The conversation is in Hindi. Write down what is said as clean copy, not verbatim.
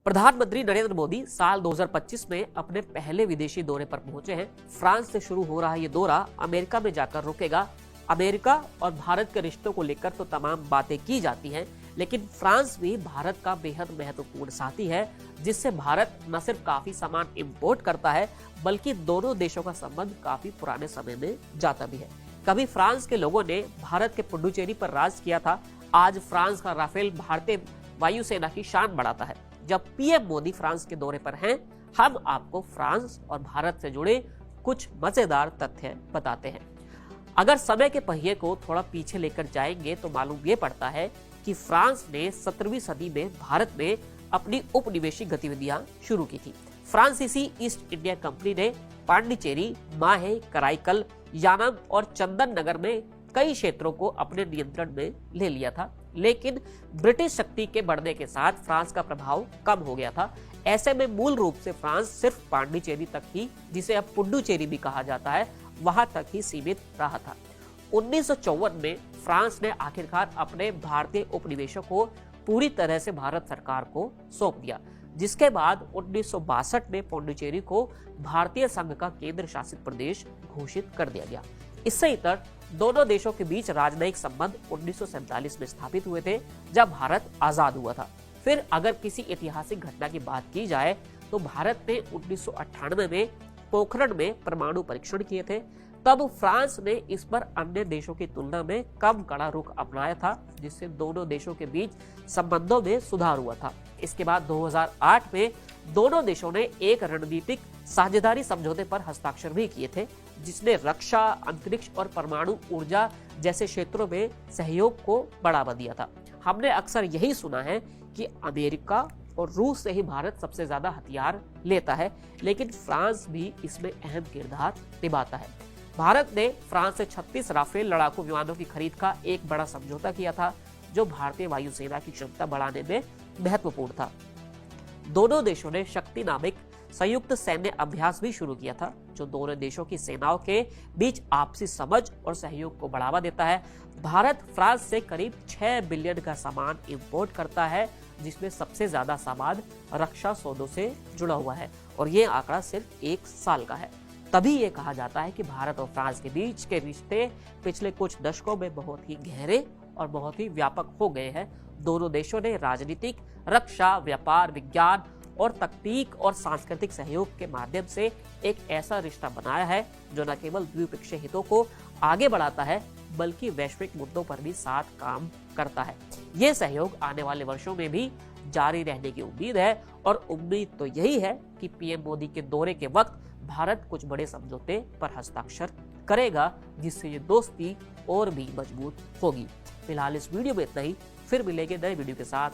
प्रधानमंत्री नरेंद्र मोदी साल 2025 में अपने पहले विदेशी दौरे पर पहुंचे हैं। फ्रांस से शुरू हो रहा ये दौरा अमेरिका में जाकर रुकेगा। अमेरिका और भारत के रिश्तों को लेकर तो तमाम बातें की जाती हैं, लेकिन फ्रांस भी भारत का बेहद महत्वपूर्ण साथी है, जिससे भारत न सिर्फ काफी सामान इंपोर्ट करता है, बल्कि दोनों देशों का संबंध काफी पुराने समय में जाता भी है। कभी फ्रांस के लोगों ने भारत के पुडुचेरी पर राज किया था। आज फ्रांस का राफेल भारतीय वायुसेना की शान बढ़ाता है। जब पीएम मोदी फ्रांस के दौरे पर हैं, हम आपको फ्रांस और भारत से जुड़े कुछ मजेदार तथ्य बताते हैं। अगर समय के पहिए को थोड़ा पीछे लेकर जाएंगे तो मालूम ये पड़ता है कि फ्रांस ने 17वीं सदी में भारत में अपनी उपनिवेशी गतिविधियां शुरू की थी। फ्रांसीसी ईस्ट इंडिया कंपनी ने पांडिचेरी, माहे, कराईकल, यानम और चंदन नगर में कई क्षेत्रों को अपने नियंत्रण में ले लिया था, लेकिन ब्रिटिश शक्ति के बढ़ने के साथ फ्रांस का प्रभाव कम हो गया था। ऐसे में मूल रूप से फ्रांस सिर्फ पांडिचेरी तक ही, जिसे अब पुडुचेरी भी कहा जाता है, वहां तक ही सीमित रहा था। 1954 में फ्रांस ने आखिरकार अपने भारतीय उपनिवेशों को पूरी तरह से भारत सरकार को सौंप दिया, जिसके बाद 1962 में पुडुचेरी को भारतीय संघ का केंद्र शासित प्रदेश घोषित कर दिया गया। इससे इतर दोनों देशों के बीच राजनयिक संबंध 1947 में स्थापित हुए थे, जब भारत आजाद हुआ था। फिर अगर किसी ऐतिहासिक घटना की बात की जाए तो भारत ने 1998 में पोखरण में परमाणु परीक्षण किए थे। तब फ्रांस ने इस पर अन्य देशों की तुलना में कम कड़ा रुख अपनाया था, जिससे दोनों देशों के बीच संबंधों में सुधार हुआ था। इसके बाद 2008 में दोनों देशों ने एक रणनीतिक साझेदारी समझौते पर हस्ताक्षर भी किए थे, जिसने रक्षा, अंतरिक्ष और परमाणु ऊर्जा जैसे क्षेत्रों में सहयोग को बढ़ावा दिया था। हमने अक्सर यही सुना है कि अमेरिका और रूस से ही भारत सबसे ज्यादा हथियार लेता है, लेकिन फ्रांस भी इसमें अहम किरदार निभाता है। भारत ने फ्रांस से 36 राफेल लड़ाकू विमानों की खरीद का एक बड़ा समझौता किया था, जो भारतीय वायुसेना की क्षमता बढ़ाने में महत्वपूर्ण था। दोनों देशों ने शक्ति नामक संयुक्त सैन्य अभ्यास भी शुरू किया था, जो दोनों देशों की सेनाओं के बीच आपसी समझ और सहयोग को बढ़ावा देता है। भारत फ्रांस से करीब 6 बिलियन का सामान इंपोर्ट करता है, जिसमें सबसे ज्यादा सामान रक्षा सौदों से जुड़ा हुआ है, और ये आंकड़ा सिर्फ 1 साल का है। तभी ये कहा जाता है कि भारत और फ्रांस के बीच के रिश्ते पिछले कुछ दशकों में बहुत ही गहरे और बहुत ही व्यापक हो गए हैं। दोनों देशों ने राजनीतिक, रक्षा, व्यापार, विज्ञान और तकनीक और सांस्कृतिक सहयोग के माध्यम से एक ऐसा रिश्ता बनाया है जो न केवल द्विपक्षीय हितों को आगे बढ़ाता है, बल्कि वैश्विक मुद्दों पर भी साथ काम करता है। ये सहयोग आने वाले वर्षों में भी जारी रहने की उम्मीद है, और उम्मीद तो यही है कि पीएम मोदी के दौरे के वक्त भारत कुछ बड़े समझौते पर हस्ताक्षर करेगा, जिससे ये दोस्ती और भी मजबूत होगी। फिलहाल इस वीडियो में इतना ही। फिर मिलेंगे नए वीडियो के साथ।